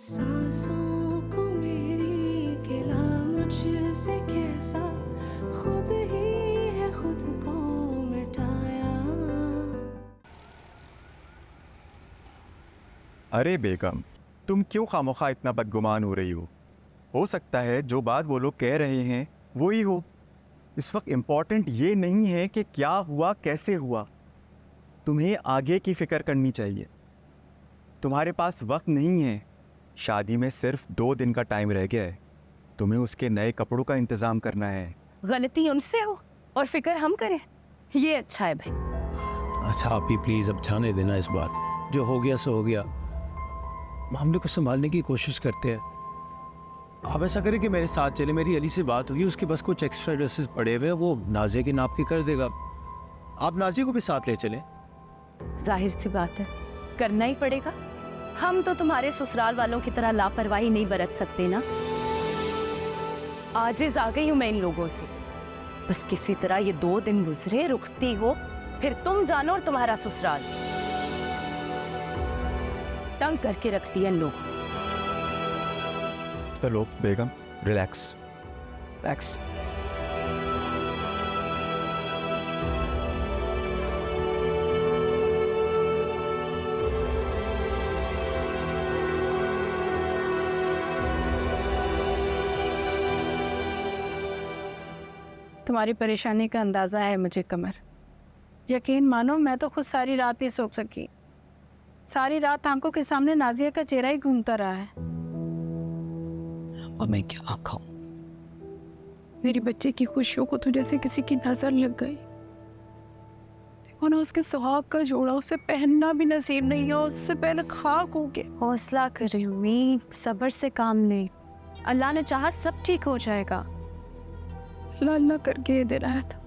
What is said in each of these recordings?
सांसों को मेरी गिला मुझसे कैसा, खुद ही है खुद को मिटाया। अरे बेगम, तुम क्यों खामोखा इतना बदगुमान हो रही हो सकता है जो बात वो लोग कह रहे हैं वो ही हो। इस वक्त इम्पॉर्टेंट ये नहीं है कि क्या हुआ कैसे हुआ, तुम्हें आगे की फिक्र करनी चाहिए। तुम्हारे पास वक्त नहीं है, शादी में सिर्फ 2 दिन का टाइम रह गया है। तुम्हें उसके नए कपड़ों का इंतज़ाम करना है। गलती उनसे हो और फिक्र हम करें, ये अच्छा है भाई। अच्छा आप ही प्लीज़ अब जाने देना इस बात, जो हो गया सो हो गया। मामले को संभालने की कोशिश करते हैं। आप ऐसा करें कि मेरे साथ चले, मेरी अली से बात हुई, उसके बस कुछ एक्स्ट्रा ड्रेसेस पड़े हुए हैं, वो नाजिया के नाप के कर देगा। आप नाजिया को भी साथ ले चलें। जाहिर सी बात है, करना ही पड़ेगा। हम तो तुम्हारे ससुराल वालों की तरह लापरवाही नहीं बरत सकते ना। आजिज़ आ गई हूँ मैं इन लोगों से। बस किसी तरह ये 2 दिन गुजरे, रुखसती हो, फिर तुम जानो और तुम्हारा ससुराल। तंग करके रखती है इन लोग। चलो बेगम, रिलैक्स रिलैक्स। तुम्हारी परेशानी का अंदाज़ा है मुझे कमर। यकीन मानो मैं तो खुद सारी रात नहीं सो सकी। सारी रात आंखों के सामने नाजिया का चेहरा ही घूमता रहा है। और मैं क्या खाऊं? मेरी बच्चे की खुशियों को तो जैसे किसी की नजर लग गई। देखो ना, उसके सुहाग का जोड़ा उसे पहनना भी नसीब नहीं है, उससे पहले खाक हो गया। हौसला करें उम्मी, सब्र से काम ले। अल्लाह ने चाहा सब ठीक हो जाएगा। अल्लाह अल्लाह करके दे रहा था,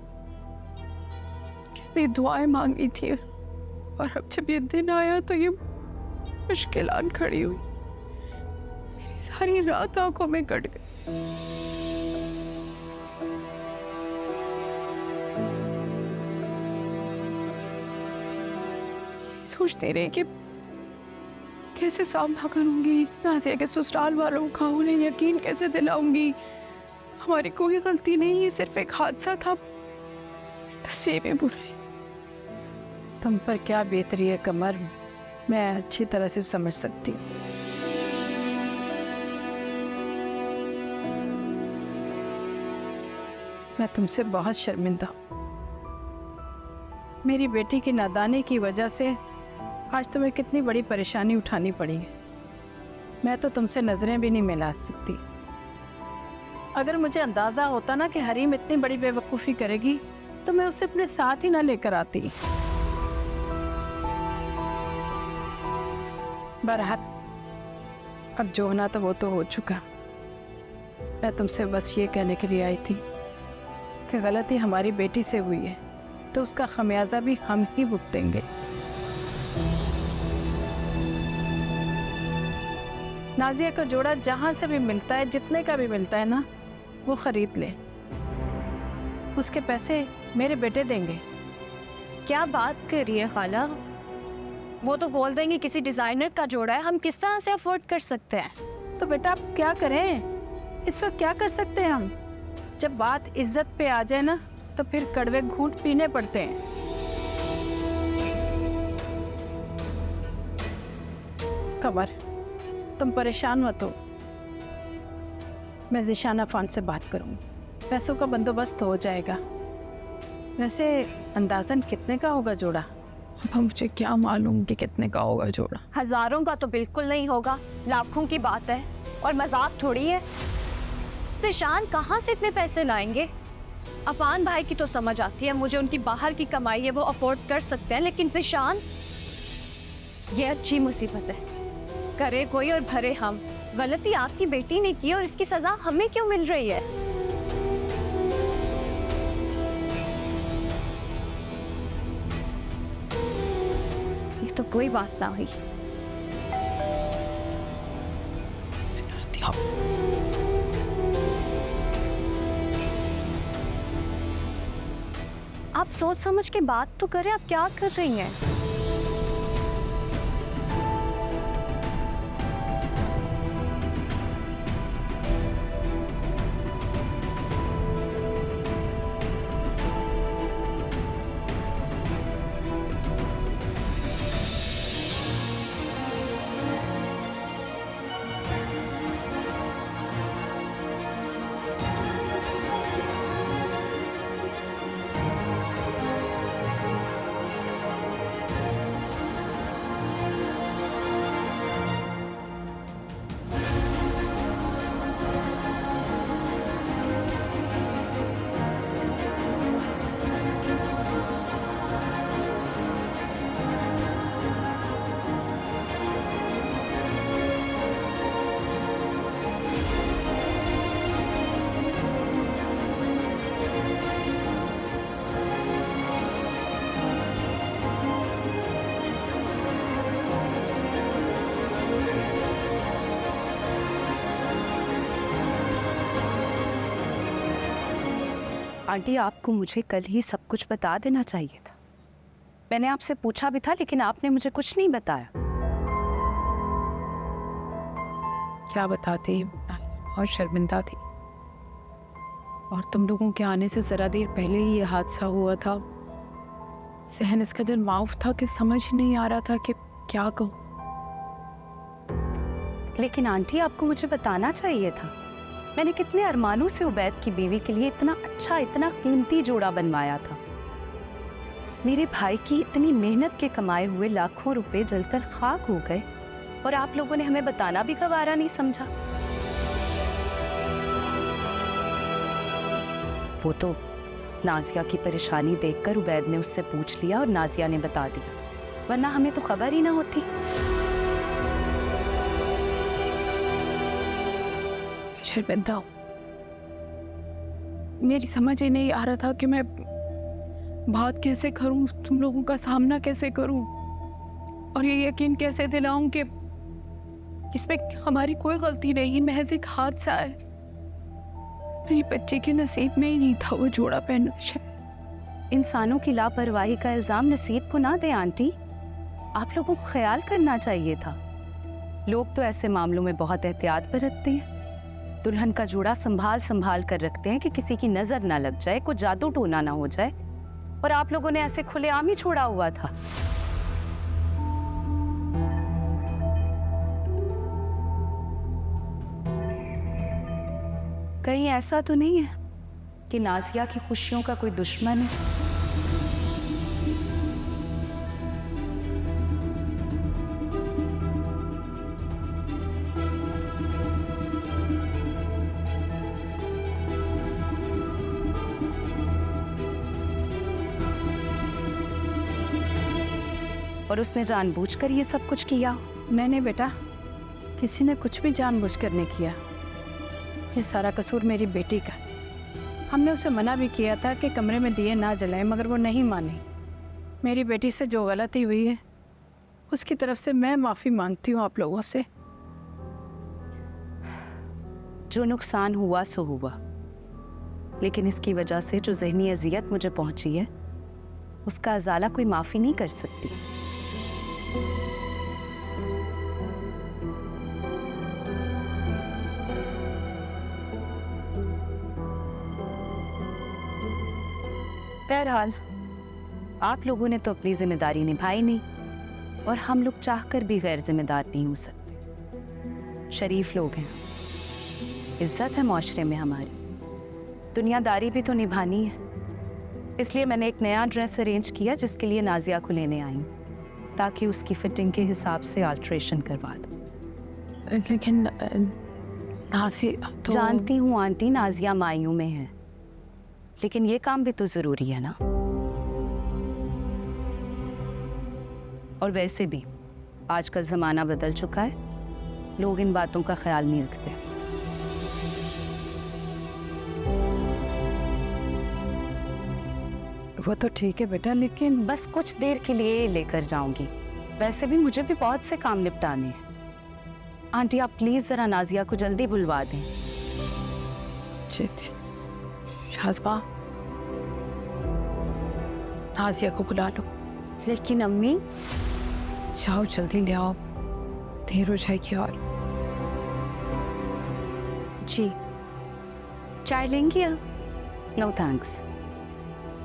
कितनी दुआएं मांगी थी, और अब जब ये दिन आया तो ये मुश्किलात खड़ी हुई। मेरी सारी रात आंखों में कट गई। सोचती रही कि कैसे सामना करूंगी नाजिया के ससुराल वालों का, उन्हें यकीन कैसे दिलाऊंगी। हमारी कोई गलती नहीं, ये सिर्फ एक हादसा था। इस तस्वीर में बुरे तुम पर क्या बीत रही है कमर, मैं अच्छी तरह से समझ सकती हूँ। मैं तुमसे बहुत शर्मिंदा हूँ। मेरी बेटी की नादानी की वजह से आज तुम्हें कितनी बड़ी परेशानी उठानी पड़ी है। मैं तो तुमसे नजरें भी नहीं मिला सकती। अगर मुझे अंदाजा होता ना कि हरीम इतनी बड़ी बेवकूफ़ी करेगी तो मैं उसे अपने साथ ही ना लेकर आती। बहरहाल अब जो होना था वो तो हो चुका। मैं तुमसे बस ये कहने के लिए आई थी कि गलती हमारी बेटी से हुई है तो उसका खमियाजा भी हम ही भुगतेंगे। नाजिया का जोड़ा जहाँ से भी मिलता है, जितने का भी मिलता है ना, वो खरीद ले। उसके पैसे मेरे बेटे देंगे। क्या बात कर रही है खाला? वो तो बोल देंगे किसी डिजाइनर का जोड़ा है, हम किस तरह से अफोर्ड कर सकते हैं? तो बेटा आप क्या करें? इस वक्त क्या कर सकते हैं हम? जब बात इज्जत पे आ जाए ना तो फिर कड़वे घूंट पीने पड़ते हैं। कमर तुम परेशान मत हो, मैं ज़िशान अफान से बात करूँगी, पैसों का बंदोबस्त हो जाएगा। वैसे अंदाज़न कितने का होगा जोड़ा? अब मुझे क्या मालूम कि कितने का होगा जोड़ा। हजारों का तो बिल्कुल नहीं होगा, लाखों की बात है, और मजाक थोड़ी है। ज़िशान कहाँ से इतने पैसे लाएंगे? अफान भाई की तो समझ आती है, मुझे उनकी बाहर की कमाई है, वो अफोर्ड कर सकते हैं, लेकिन ज़िशान, ये अच्छी मुसीबत है। करे कोई और भरे हम। गलती आपकी बेटी ने की और इसकी सजा हमें क्यों मिल रही है? ये तो कोई बात ना हुई। आप सोच समझ के बात तो करें, आप क्या कर रही हैं? आंटी, आपको मुझे कल ही सब कुछ बता देना चाहिए था। मैंने आपसे पूछा भी था, लेकिन आपने मुझे कुछ नहीं बताया। क्या बताती, बहुत शर्मिंदा थी। और तुम लोगों के आने से जरा देर पहले ही ये हादसा हुआ था। सहन इस कदर माउफ था कि समझ ही नहीं आ रहा था कि क्या कहूँ। लेकिन आंटी, आपको मुझे बताना चाहिए था। मैंने कितने अरमानों से उबैद की बीवी के लिए इतना अच्छा, इतना कीमती जोड़ा बनवाया था। मेरे भाई की इतनी मेहनत के कमाए हुए लाखों रुपए जलकर खाक हो गए, और आप लोगों ने हमें बताना भी गवारा नहीं समझा। वो तो नाजिया की परेशानी देखकर उबैद ने उससे पूछ लिया और नाजिया ने बता दिया, वरना हमें तो खबर ही ना होती। शर्मिंदा हूं। मेरी समझ ही नहीं आ रहा था कि मैं बात कैसे करूं, तुम लोगों का सामना कैसे करूं, और ये यकीन कैसे दिलाऊं कि इसमें हमारी कोई गलती नहीं, महज एक हादसा है। मेरी बच्ची के नसीब में ही नहीं था वो जोड़ा पहनना। इंसानों की लापरवाही का इल्जाम नसीब को ना दें आंटी। आप लोगों को ख्याल करना चाहिए था। लोग तो ऐसे मामलों में बहुत एहतियात बरतते हैं। दुल्हन का जोड़ा संभाल संभाल कर रखते हैं कि किसी की नजर ना लग जाए, कोई जादू टोना ना हो जाए, और आप लोगों ने ऐसे खुलेआम ही छोड़ा हुआ था। कहीं ऐसा तो नहीं है कि नाजिया की खुशियों का कोई दुश्मन है? और उसने जानबूझकर ये सब कुछ किया? नहीं बेटा, किसी ने कुछ भी जानबूझकर नहीं किया। ये सारा कसूर मेरी बेटी का। हमने उसे मना भी किया था कि कमरे में दिए ना जलाएं, मगर वो नहीं मानी। मेरी बेटी से जो गलती हुई है उसकी तरफ से मैं माफ़ी मांगती हूँ आप लोगों से। जो नुकसान हुआ सो हुआ, लेकिन इसकी वजह से जो ज़हनी अजियत मुझे पहुंची है, उसका अजाला कोई माफ़ी नहीं कर सकती। बहरहाल, आप लोगों ने तो अपनी जिम्मेदारी निभाई नहीं, और हम लोग चाहकर भी गैर जिम्मेदार नहीं हो सकते। शरीफ लोग हैं, इज्जत है माशरे में हमारी, दुनियादारी भी तो निभानी है। इसलिए मैंने एक नया ड्रेस अरेंज किया जिसके लिए नाजिया को लेने आई हूँ, ताकि उसकी फिटिंग के हिसाब से अल्ट्रेशन करवा दूँ। लेकिन नाजिया तो... जानती हूँ आंटी, नाजिया मायूं में है, लेकिन ये काम भी तो जरूरी है ना। और वैसे भी आजकल जमाना बदल चुका है, लोग इन बातों का ख्याल नहीं रखते। वो तो ठीक है बेटा, लेकिन बस कुछ देर के लिए लेकर जाऊंगी। वैसे भी मुझे भी बहुत से काम निपटाने हैं। आंटी, आप प्लीज जरा नाजिया को जल्दी बुलवा दें। शाज़बा, नाजिया को बुला लो। लेकिन अम्मी, जाओ जल्दी ले आओ, देर हो जाएगी। और जी, चाय लेंगी आप? No thanks.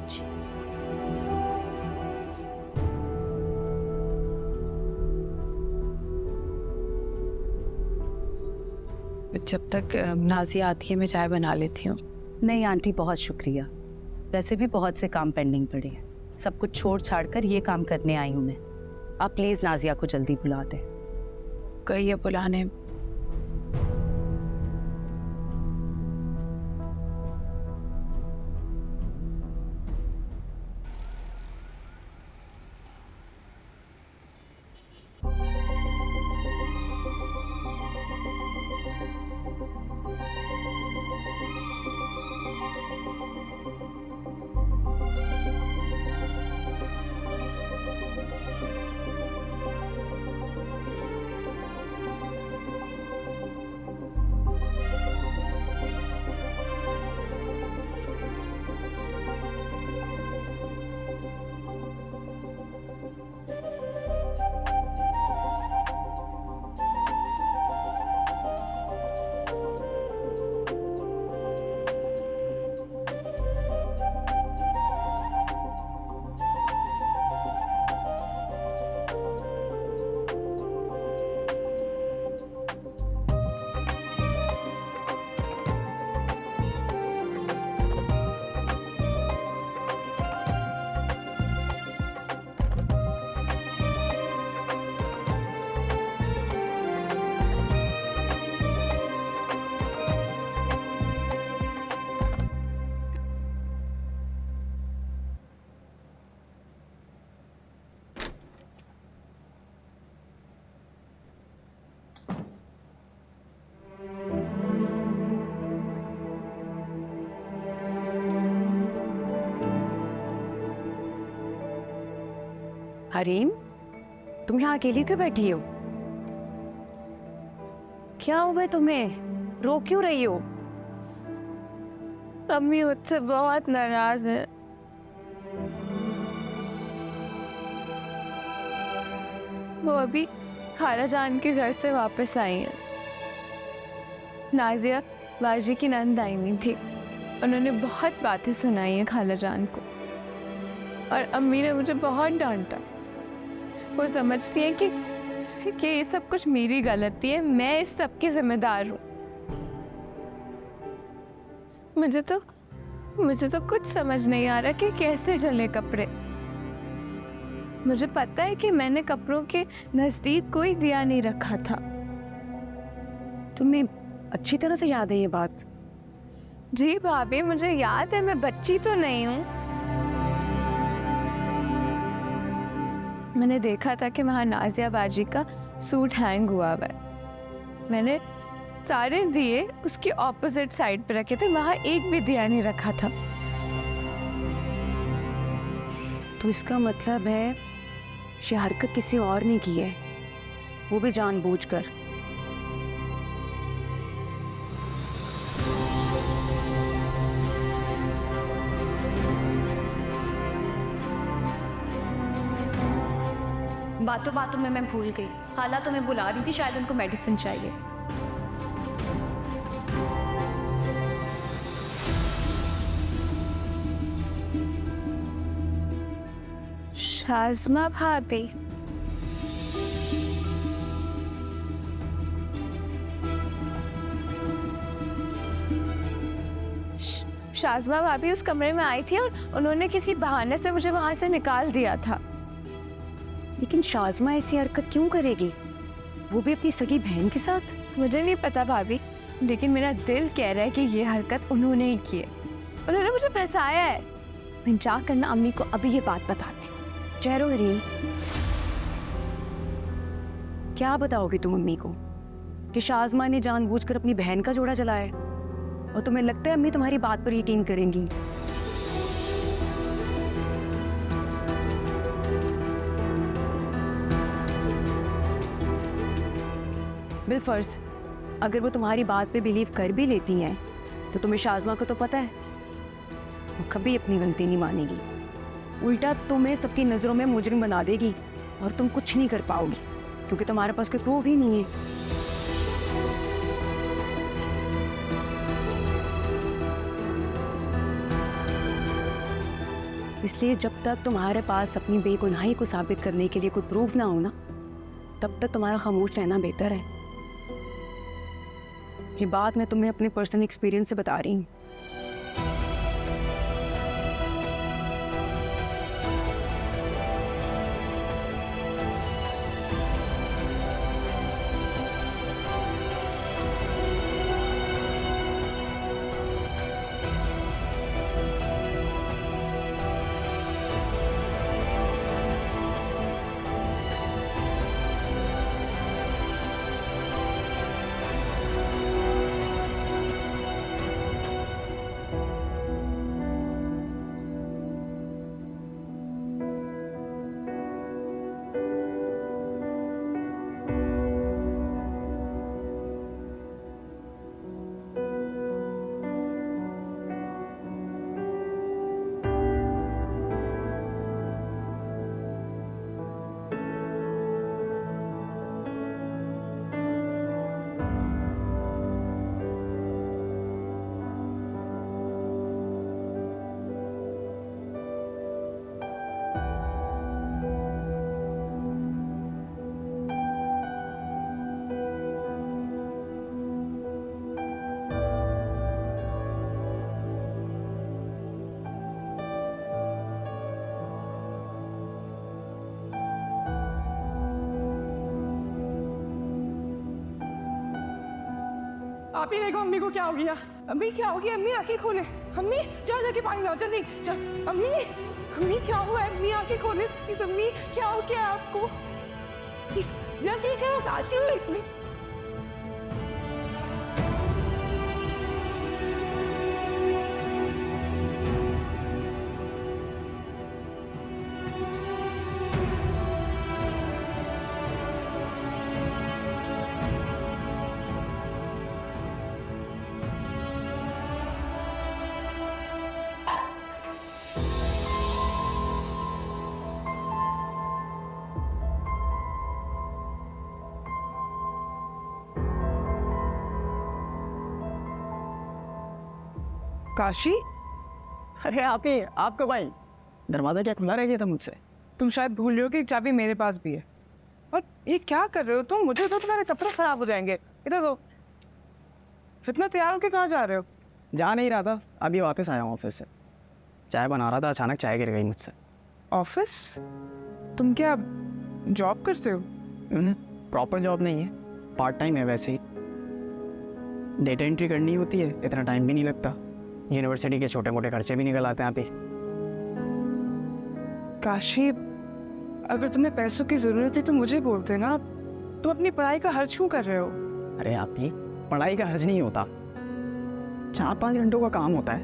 जी। जब तक नाजिया आती है मैं चाय बना लेती हूँ। नहीं आंटी, बहुत शुक्रिया। वैसे भी बहुत से काम पेंडिंग पड़े हैं, सब कुछ छोड़ छाड़ कर ये काम करने आई हूँ मैं। आप प्लीज नाजिया को जल्दी बुला दें। कहिए बुलाने। हरीम, तुम यहाँ अकेली क्यों बैठी हो? क्या हुआ है तुम्हें? रो क्यों रही हो? अम्मी मुझसे बहुत नाराज है। वो अभी खाला जान के घर से वापस आई हैं। नाजिया बाजी की नंद आई हुई थी। उन्होंने बहुत बातें सुनाई हैं खाला जान को, और अम्मी ने मुझे बहुत डांटा। वो समझती हैं कि ये सब कुछ मेरी गलती है, मैं इस सब की जिम्मेदार हूँ। मुझे तो कुछ समझ नहीं आ रहा कि कैसे चले कपड़े। मुझे पता है कि मैंने कपड़ों के नजदीक कोई दिया नहीं रखा था। तुम्हें अच्छी तरह से याद है ये बात? जी भाभी, मुझे याद है, मैं बच्ची तो नहीं हूँ। मैंने देखा था कि वहाँ नाजिया बाजी का सूट हैंग हुआ हुआ है। मैंने सारे दिए उसके ऑपोजिट साइड पे रखे थे, वहाँ एक भी दिया नहीं रखा था। तो इसका मतलब है ये हरकत किसी और ने की है, वो भी जानबूझकर। बातों बातों में मैं भूल गई, खाला तुम्हें बुला रही थी, शायद उनको मेडिसिन चाहिए। शाज़मा भाभी, शाज़मा भाभी उस कमरे में आई थी और उन्होंने किसी बहाने से मुझे वहां से निकाल दिया था। लेकिन शाज़मा ऐसी हरकत क्यों करेगी, वो भी अपनी सगी बहन के साथ? मुझे नहीं पता भाभी, लेकिन मेरा दिल कह रहा है कि ये हरकत उन्होंने ही की है। उन्होंने मुझे फंसाया है। मैं जाकर ना अम्मी को अभी ये बात बताती। ठहरो हरीम, क्या बताओगे तुम अम्मी को कि शाज़मा ने जानबूझकर अपनी बहन का जोड़ा जलाया है? और तुम्हें लगता है अम्मी तुम्हारी बात पर यकीन करेंगी? बिलफर्ज अगर वो तुम्हारी बात पे बिलीव कर भी लेती हैं, तो तुम्हें शाज़मा को तो पता है वो कभी अपनी गलती नहीं मानेगी। उल्टा तुम्हें सबकी नज़रों में मुजरिम बना देगी और तुम कुछ नहीं कर पाओगी, क्योंकि तुम्हारे पास कोई प्रूफ ही नहीं है। इसलिए जब तक तुम्हारे पास अपनी बेगुनाही को साबित करने के लिए कोई प्रूफ ना हो ना, तब तक तुम्हारा खामोश रहना बेहतर है। ये बात मैं तुम्हें अपने पर्सनल एक्सपीरियंस से बता रही हूँ। आप ही देखो अम्मी को क्या हो गया। अम्मी क्या हो गया? अम्मी आंखें खोले। अम्मी जाओ, जाके पानी लाओ जल्दी। जाओ अम्मी, अम्मी क्या हुआ है? अम्मी आंखें खोले प्लीज। अम्मी क्या हो गया आपको? प्लीज जल्दी करो, काशी हुई इतनी। काशी, अरे आप ही, आप कब आई? दरवाज़ा क्या खुला रह गया था मुझसे? तुम शायद भूल रहे हो कि एक चाबी मेरे पास भी है। और ये क्या कर रहे हो तुम? मुझे तो तुम्हारे कपड़े खराब हो जाएंगे। इधर तो इतना तैयार होके कहाँ जा रहे हो? जा नहीं रहा था, अभी वापस आया हूँ ऑफिस से। चाय बना रहा था, अचानक चाय गिर गई मुझसे। ऑफिस? तुम क्या जॉब करते हो? प्रॉपर जॉब नहीं है, पार्ट टाइम है वैसे ही। डेटा एंट्री करनी होती है, इतना टाइम भी नहीं लगता। यूनिवर्सिटी के छोटे मोटे खर्चे भी निकल आते हैं आप ही। काशी, अगर तुम्हें पैसों की ज़रूरत है तो मुझे बोलते ना। तुम अपनी पढ़ाई का हर्ज क्यों कर रहे हो? अरे आप ही, पढ़ाई का हर्ज नहीं होता, 4-5 घंटों का काम होता है।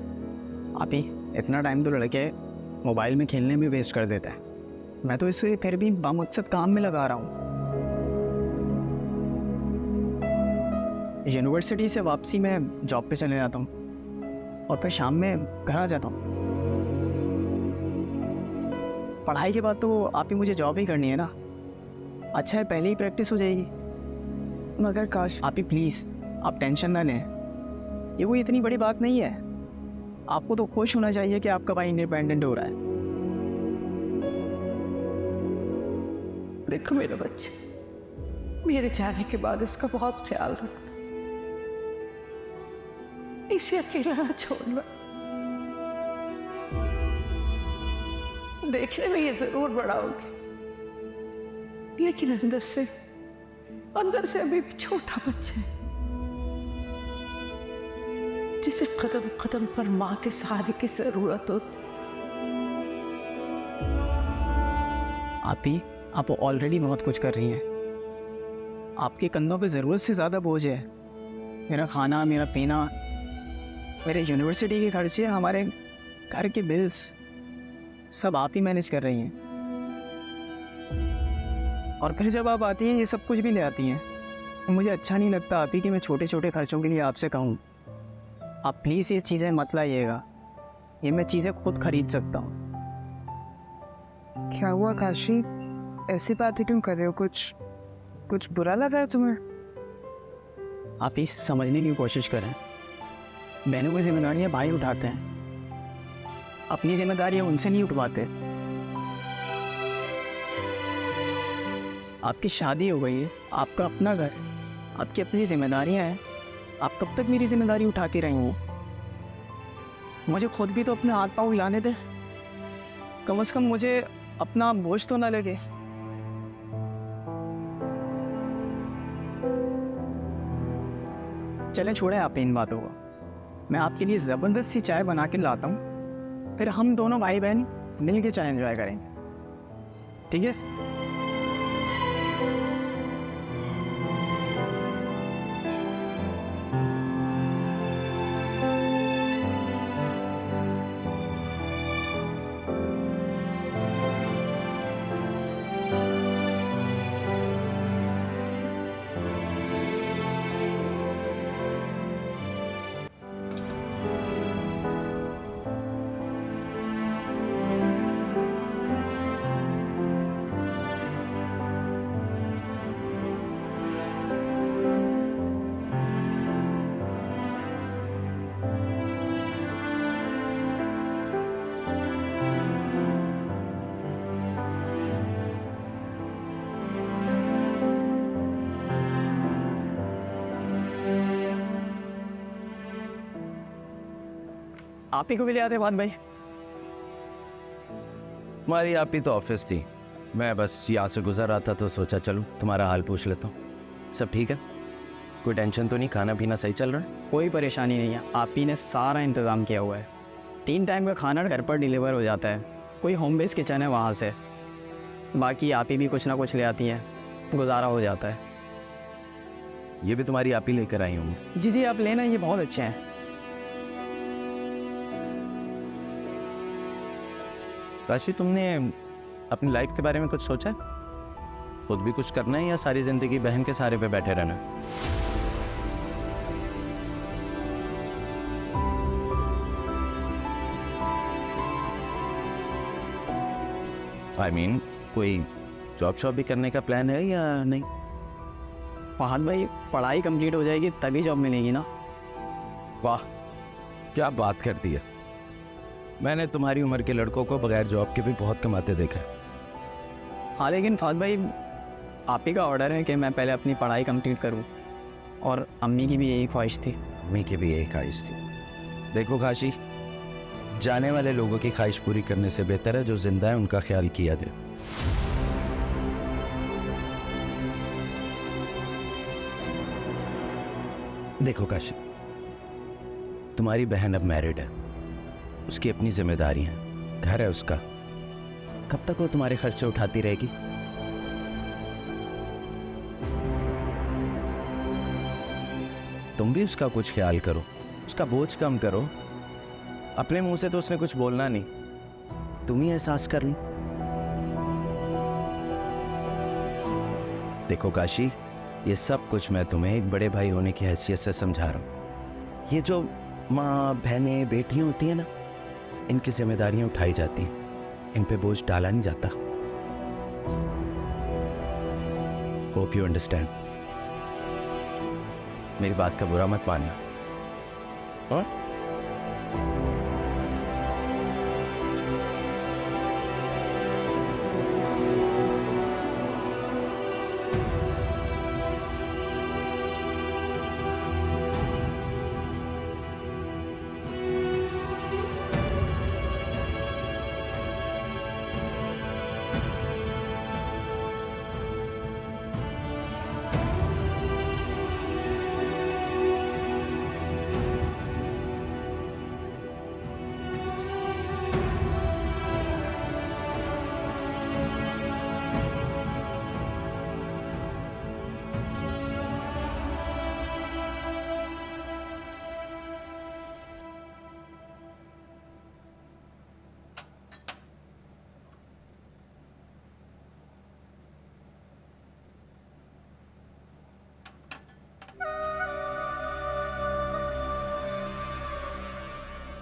आप ही, इतना टाइम तो लड़के मोबाइल में खेलने में वेस्ट कर देते हैं। मैं तो इसे फिर भी बामकसद काम में लगा रहा हूँ। यूनिवर्सिटी से वापसी में जॉब पे चले जाता हूँ और फिर शाम में घर आ जाता हूँ। पढ़ाई के बाद तो आप ही मुझे जॉब ही करनी है ना। अच्छा है, पहले ही प्रैक्टिस हो जाएगी। मगर काश, आप ही प्लीज़, आप टेंशन ना लें, ये कोई इतनी बड़ी बात नहीं है। आपको तो खुश होना चाहिए कि आपका भाई इंडिपेंडेंट हो रहा है। देखो मेरा बच्चा, मेरे जाने के बाद इसका बहुत ख्याल रखना, इसे अकेला ना छोड़ना। देखने में ये जरूर बड़ा होगा, लेकिन अंदर से अभी भी छोटा बच्चा है, जिसे कदम कदम पर माँ के सहारे की जरूरत होती। आप ही, आप ऑलरेडी बहुत कुछ कर रही हैं। आपके कंधों पे ज़रूरत से ज़्यादा बोझ है। मेरा खाना, मेरा पीना, मेरे यूनिवर्सिटी के खर्चे, हमारे घर के बिल्स, सब आप ही मैनेज कर रही हैं। और फिर जब आप आती हैं ये सब कुछ भी ले आती हैं, तो मुझे अच्छा नहीं लगता आप ही कि मैं छोटे छोटे खर्चों के लिए आपसे कहूँ। आप प्लीज़ ये चीज़ें मत लाइएगा, ये मैं चीज़ें खुद खरीद सकता हूँ। क्या हुआ काशी, ऐसी बातें क्यों कर रहे हो? कुछ बुरा लगा है तुम्हें? आप ही समझने की कोशिश करें। बहनों की जिम्मेदारियाँ भाई उठाते हैं, अपनी जिम्मेदारियाँ उनसे नहीं उठवाते। आपकी शादी हो गई है, आपका अपना घर है, आपकी अपनी जिम्मेदारियाँ हैं। आप कब तक मेरी जिम्मेदारी उठाती रहेंगी? मुझे खुद भी तो अपने हाथ पाँव हिलाने दे। कम से कम मुझे अपना बोझ तो ना लगे। चलें, छोड़ें आप इन बातों को। मैं आपके लिए ज़बरदस्ती चाय बना के लाता हूँ, फिर हम दोनों भाई बहन मिल के चाय एंजॉय करेंगे, ठीक है? आप ही को भी ले आते बात भाई। हमारी आप ही तो ऑफिस थी, मैं बस यहाँ से गुजर रहा था तो सोचा चलूँ तुम्हारा हाल पूछ लेता हूँ। सब ठीक है? कोई टेंशन तो नहीं? खाना पीना सही चल रहा है? कोई परेशानी नहीं है, आप ही ने सारा इंतज़ाम किया हुआ है। 3 टाइम का खाना घर पर डिलीवर हो जाता है, कोई होम बेस किचन है वहाँ से। बाकी आप ही भी कुछ ना कुछ ले आती हैं, गुजारा हो जाता है। ये भी तुम्हारी आप ही लेकर आई हूँ? जी जी, आप लेना, ये बहुत अच्छे हैं। काशी, तुमने अपनी लाइफ के बारे में कुछ सोचा? खुद भी कुछ करना है या सारी जिंदगी बहन के सहारे पे बैठे रहना? I mean, कोई जॉब शॉब भी करने का प्लान है या नहीं? फहद भाई, पढ़ाई कंप्लीट हो जाएगी तभी जॉब मिलेगी ना। वाह, क्या बात करती है? मैंने तुम्हारी उम्र के लड़कों को बगैर जॉब के भी बहुत कमाते देखा है। हाँ लेकिन फाद भाई, आप ही का ऑर्डर है कि मैं पहले अपनी पढ़ाई कंप्लीट करूं, और अम्मी की भी यही ख्वाहिश थी। अम्मी की भी यही ख्वाहिश थी। देखो काशी, जाने वाले लोगों की ख्वाहिश पूरी करने से बेहतर है जो जिंदा है उनका ख्याल किया जाए। देखो काशी, तुम्हारी बहन अब मैरिड है, उसकी अपनी जिम्मेदारी है, घर है उसका। कब तक वो तुम्हारे खर्चे उठाती रहेगी? तुम भी उसका कुछ ख्याल करो, उसका बोझ कम करो। अपने मुंह से तो उसने कुछ बोलना नहीं, तुम ही एहसास कर लो। देखो काशी, ये सब कुछ मैं तुम्हें एक बड़े भाई होने की हैसियत से समझा रहा हूँ। ये जो माँ, बहनें, बेटियां होती हैं ना, इनकी जिम्मेदारियां उठाई जाती हैं, इन पे बोझ डाला नहीं जाता। Hope you understand. मेरी बात का बुरा मत मानना। हाँ?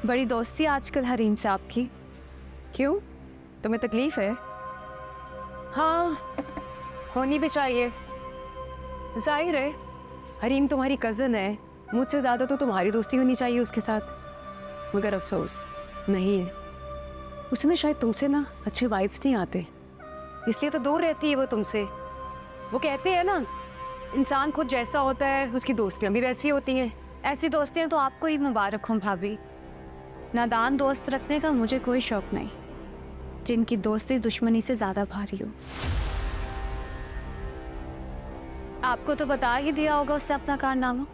बड़ी दोस्ती आजकल हरीम से आपकी। क्यों, तुम्हें तकलीफ है? हाँ, होनी भी चाहिए। जाहिर है, हरीम तुम्हारी कज़न है, मुझसे ज़्यादा तो तुम्हारी दोस्ती होनी चाहिए उसके साथ। मगर अफसोस नहीं है, उसने शायद तुमसे ना अच्छे वाइब्स नहीं आते, इसलिए तो दूर रहती है वो तुमसे। वो कहते हैं ना, इंसान खुद जैसा होता है उसकी दोस्तियाँ भी वैसी होती हैं। ऐसी दोस्तियाँ तो आपको ही मुबारक हों भाभी। नादान दोस्त रखने का मुझे कोई शौक नहीं, जिनकी दोस्ती दुश्मनी से ज़्यादा भारी हो। आपको तो बता ही दिया होगा उससे अपना कारनामा।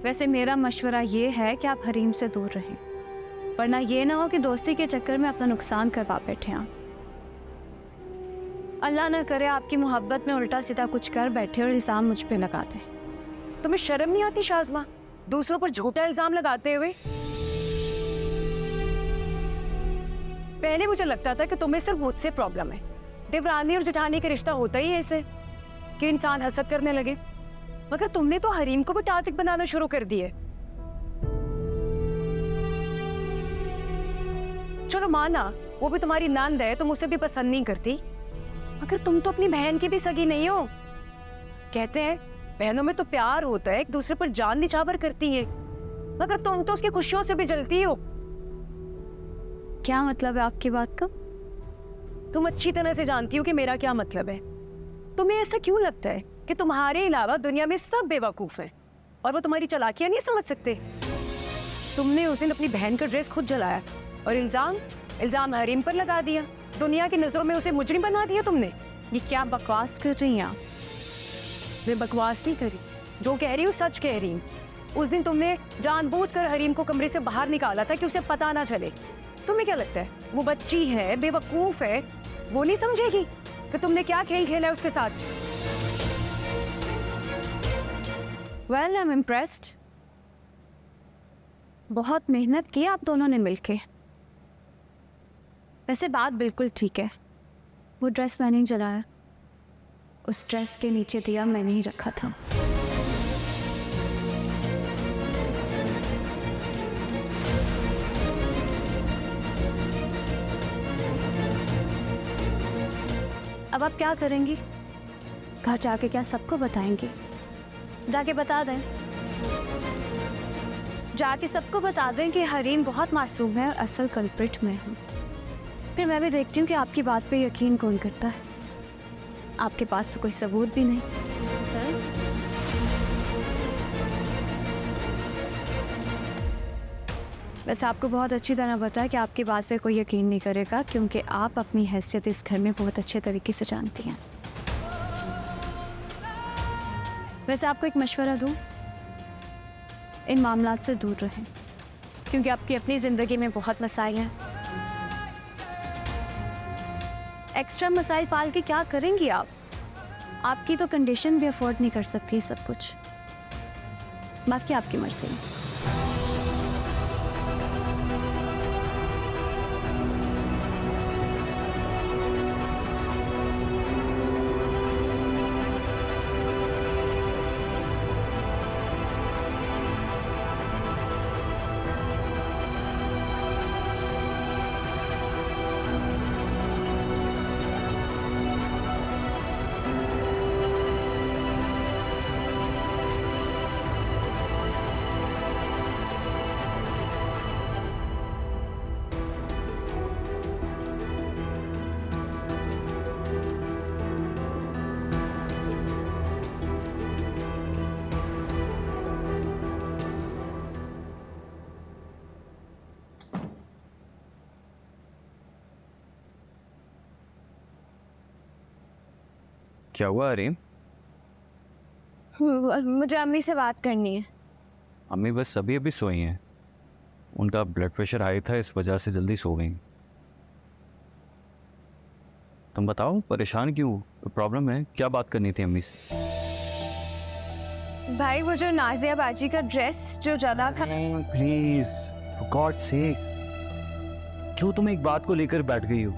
वैसे मेरा मशवरा ये है कि आप हरीम से दूर रहें, वरना ये ना हो कि दोस्ती के चक्कर में अपना नुकसान करवा बैठे आप। अल्लाह ना करे आपकी मोहब्बत में उल्टा सीधा कुछ कर बैठे और इल्ज़ाम मुझ पे लगा दे। तुम्हें शर्म नहीं आती शाज़मा, दूसरों पर झूठा इल्ज़ाम लगाते हुए? पहले मुझे लगता था कि तुम्हें सिर्फ मुझसे प्रॉब्लम है। देवरानी और जेठानी का रिश्ता होता ही ऐसे कि इंसान हसद करने लगे, मगर तुमने तो हरीम को भी टारगेट बनाना शुरू कर दिए। चलो माना वो भी तुम्हारी नंद है, तुम उसे भी पसंद नहीं करती, मगर तुम तो अपनी बहन की भी सगी नहीं हो। कहते हैं बहनों में तो प्यार होता है, एक दूसरे पर जान निछावर करती है, मगर तुम तो उसकी खुशियों से भी जलती हो। क्या मतलब है आपकी बात का? तुम अच्छी तरह से जानती हो कि मेरा क्या मतलब है। तुम्हें ऐसा क्यों लगता है कि तुम्हारे अलावा दुनिया में सब बेवकूफ हैं और वो तुम्हारी चालाकियां नहीं समझ सकते? तुमने उस दिन अपनी बहन का ड्रेस खुद जलाया और इल्जाम हरीम पर लगा दिया। दुनिया की नजरों में उसे मुजरिम बना दिया तुमने। ये क्या बकवास कर रही हैं आप? मैं बकवास नहीं करी, जो कह रही हूँ सच कह रही हूँ। उस दिन तुमने जानबूझकर हरीम को कमरे से बाहर निकाला था कि उसे पता ना चले। तुम्हें क्या लगता है वो बच्ची है, बेवकूफ है, वो नहीं समझेगी कि तुमने क्या खेल खेला है उसके साथ? Well, I am impressed. बहुत मेहनत की आप दोनों ने मिलके। वैसे बात बिल्कुल ठीक है, वो ड्रेस मैंने ही जलाया, उस ड्रेस के नीचे दिया मैंने ही रखा था। अब आप क्या करेंगी? घर जाके क्या सबको बताएंगी? जाके बता दें। जाके सबको बता दें कि हरीम बहुत मासूम है और असल कल्प्रिट मैं हूँ। फिर मैं भी देखती हूँ कि आपकी बात पे यकीन कौन करता है। आपके पास तो कोई सबूत भी नहीं। वैसे आपको बहुत अच्छी तरह पता है कि आपकी बात से कोई यकीन नहीं करेगा, क्योंकि आप अपनी हैसियत इस घर में बहुत अच्छे तरीके से जानती हैं। वैसे आपको एक मशवरा दूं, इन मामलात से दूर रहें, क्योंकि आपकी अपनी ज़िंदगी में बहुत मसाइल हैं। एक्स्ट्रा मसाइल पाल के क्या करेंगी आप? आपकी तो कंडीशन भी अफोर्ड नहीं कर सकती सब कुछ। बाकी आपकी मर्जी। क्या हुआ हरीम? मुझे अम्मी से बात करनी है। अम्मी बस अभी अभी सोई हैं। उनका ब्लड प्रेशर हाई था, इस वजह से जल्दी सो गई। तुम बताओ परेशान क्यों? प्रॉब्लम है क्या? बात करनी थी अम्मी से। भाई वो जो नाजिया बाजी का ड्रेस जो जला था। प्लीज फॉर गॉड सेक, क्यों तुम एक बात को लेकर बैठ गई हो?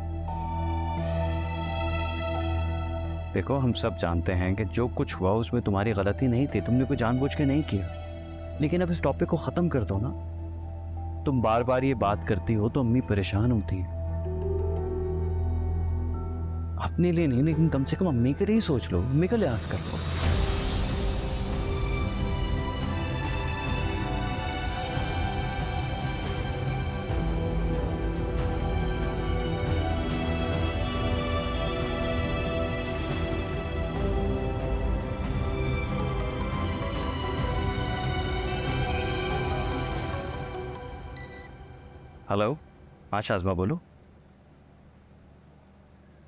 देखो हम सब जानते हैं कि जो कुछ हुआ उसमें तुम्हारी गलती नहीं थी, तुमने कोई जानबूझ के नहीं किया। लेकिन अब इस टॉपिक को ख़त्म कर दो ना। तुम बार बार ये बात करती हो तो अम्मी परेशान होती है। अपने लिए नहीं, लेकिन कम से कम अम्मी के लिए ही सोच लो, अम्मी का लिहाज कर लो। हेलो, हाँ शाज़मा बोलो।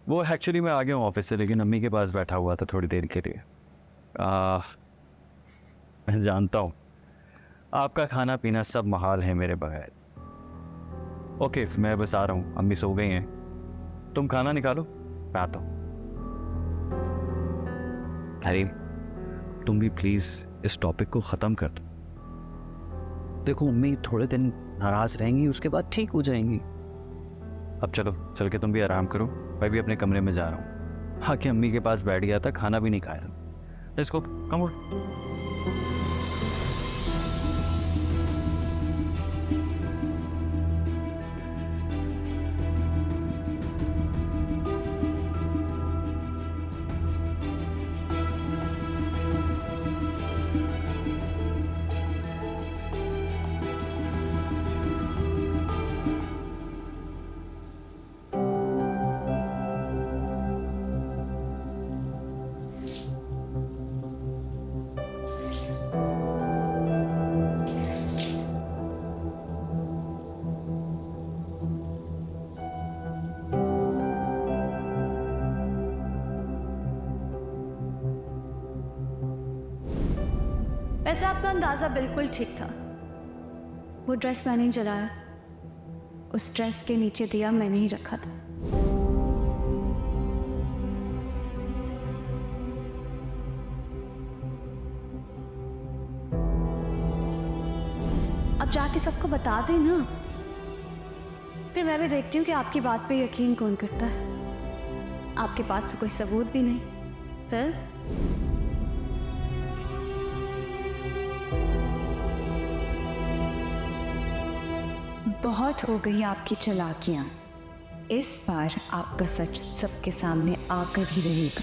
वो एक्चुअली मैं आ गया हूँ ऑफिस से, लेकिन अम्मी के पास बैठा हुआ था थोड़ी देर के लिए। मैं जानता हूँ आपका खाना पीना सब महाल है मेरे बगैर। ओके मैं बस आ रहा हूँ, अम्मी सो गई हैं। तुम खाना निकालो, मैं आता हूँ। हरीम तुम भी प्लीज़ इस टॉपिक को ख़त्म कर दो। देखो अम्मी थोड़े दिन नाराज़ रहेंगी, उसके बाद ठीक हो जाएंगी। अब चलो चल के तुम भी आराम करो, मैं भी अपने कमरे में जा रहा हूँ। हाँ कि अम्मी के पास बैठ गया था, खाना भी नहीं खाया। Let's go, come on. वैसे आपका अंदाजा बिल्कुल ठीक था। वो ड्रेस मैंने ही जलाया, उस ड्रेस के नीचे दिया मैंने ही रखा था। अब जाके सबको बता दे ना, फिर मैं भी देखती हूँ कि आपकी बात पे यकीन कौन करता है। आपके पास तो कोई सबूत भी नहीं। फिर बहुत हो गई आपकी चालाकियां। इस बार आपका सच सबके सामने आकर ही रहेगा।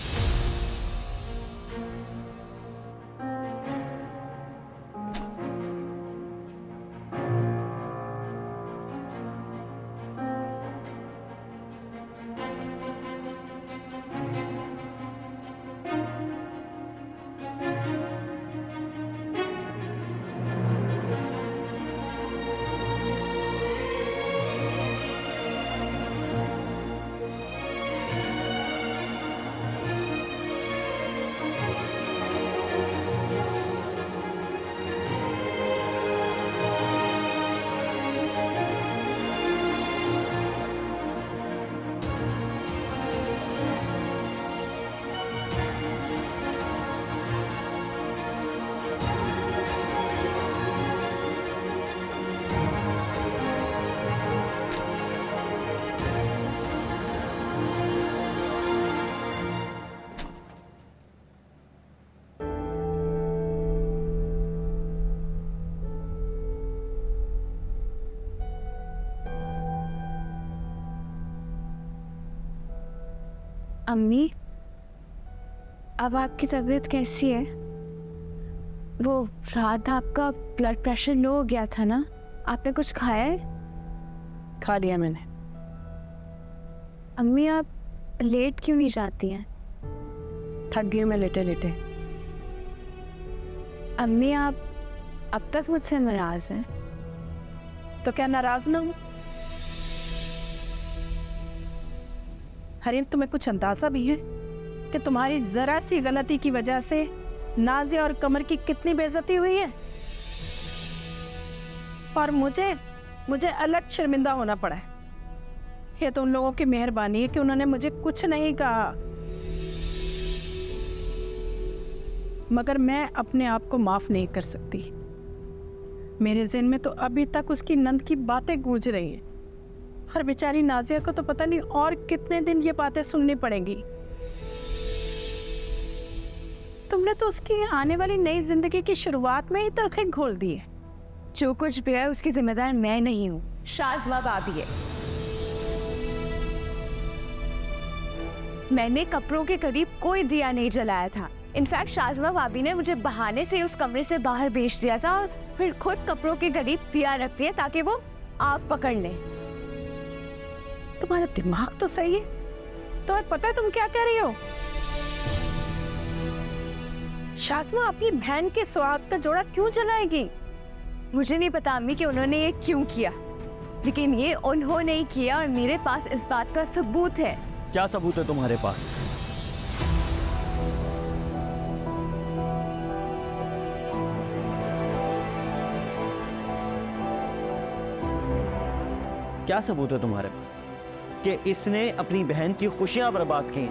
अम्मी, अब आपकी तबीयत कैसी है? वो रात आपका ब्लड प्रेशर लो हो गया था ना, आपने कुछ खाया है? खा लिया मैंने। अम्मी, आप लेट क्यों नहीं जाती हैं? थक गई हूँ मैं लेटे लेटे। अम्मी, आप अब तक मुझसे नाराज हैं? तो क्या नाराज ना हूँ? हरीम, तुम्हें कुछ अंदाजा भी है कि तुम्हारी जरा सी गलती की वजह से नाजिया और कमर की कितनी बेइज्जती हुई है? और मुझे अलग शर्मिंदा होना पड़ा है। ये तो उन लोगों की मेहरबानी है कि उन्होंने मुझे कुछ नहीं कहा, मगर मैं अपने आप को माफ नहीं कर सकती। मेरे ज़हन में तो अभी तक उसकी नंद की बातें गूंज रही हैं, और बेचारी नाजिया को तो पता नहीं और कितने दिन ये बातें सुननी पड़ेंगी। तुमने तो उसकी आने वाली नई जिंदगी की शुरुआत में ही तलखे घोल दी है। जो कुछ भी है उसकी जिम्मेदार मैं नहीं हूँ, शाज़मा भाभी है। मैंने कपड़ों के करीब कोई दिया नहीं जलाया था। इनफैक्ट शाज़मा भाभी ने मुझे बहाने से उस कमरे से बाहर भेज दिया था और फिर खुद कपड़ों के करीब दिया रखती है ताकि वो आग पकड़ ले। तुम्हारा दिमाग तो सही है, तुम्हें पता है तुम क्या कह रही हो? शाज़मा अपनी बहन के सुहाग का जोड़ा क्यों जलाएगी? मुझे नहीं पता अम्मी कि उन्होंने ये क्यों किया, लेकिन ये उन्होंने ही किया और मेरे पास इस बात का सबूत है। क्या सबूत है तुम्हारे पास? क्या सबूत है तुम्हारे पास कि इसने अपनी बहन की खुशियां बर्बाद की?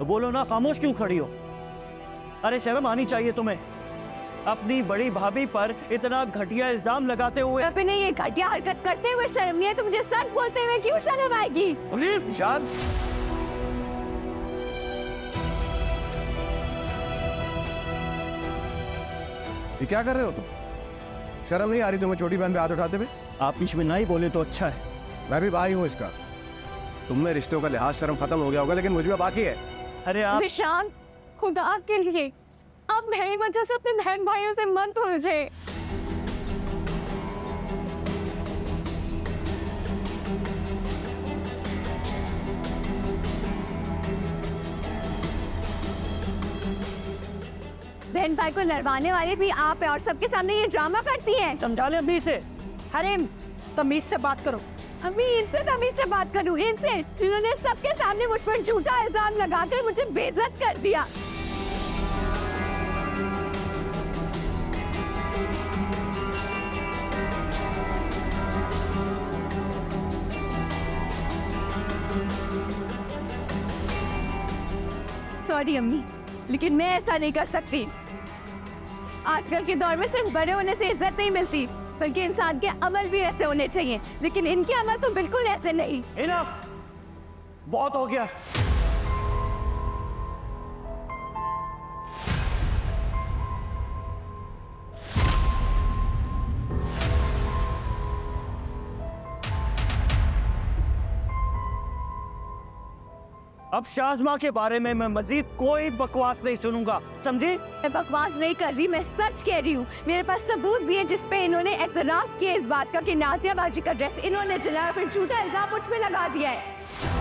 बोलो ना, खामोश क्यों खड़ी हो? अरे शर्म आनी चाहिए तुम्हें, अपनी बड़ी भाभी पर इतना घटिया इल्जाम लगाते हुए। अपने ये घटिया हरकत करते हुए शर्म नहीं है तो मुझे सच बोलते हुए क्यों शर्म आएगी? अरे शान, ये क्या कर रहे हो तुम? शर्म नहीं आ रही तुम्हें छोटी बहन पे हाथ उठाते हुए? आप बीच में ना ही बोले तो अच्छा है। मैं भी भाई हूँ इसका। तुमने रिश्तों का लिहाज शर्म खत्म हो गया होगा, लेकिन मुझे बाकी है। अरे आप विशाल, खुदा के लिए अब मेरी वजह से अपने बहन भाइयों से मत उलझे। बहन भाई को लड़वाने वाले भी आप है और सबके सामने ये ड्रामा करती हैं। समझा ले अभी इसे। हरीम, तमीज से बात करो। अभी इनसे तमीज से बात करूं, इनसे जिन्होंने सबके सामने मुझ पर झूठा इल्जाम लगाकर मुझे बेइज्जत कर दिया। सॉरी अम्मी, लेकिन मैं ऐसा नहीं कर सकती। आजकल के दौर में सिर्फ बड़े होने से इज्जत नहीं मिलती, बल्कि इंसान के अमल भी ऐसे होने चाहिए, लेकिन इनके अमल तो बिल्कुल ऐसे नहीं। इनफ, बहुत हो गया। अब शाज़मा के बारे में मैं मजीद कोई बकवास नहीं सुनूंगा, समझी? मैं बकवास नहीं कर रही, मैं सच कह रही हूँ। मेरे पास सबूत भी है जिस पे इन्होंने एतराफ किया इस बात का कि नाजिया बाजी का ड्रेस इन्होंने जलाया, फिर झूठा इल्जाम मुझ पे लगा दिया है।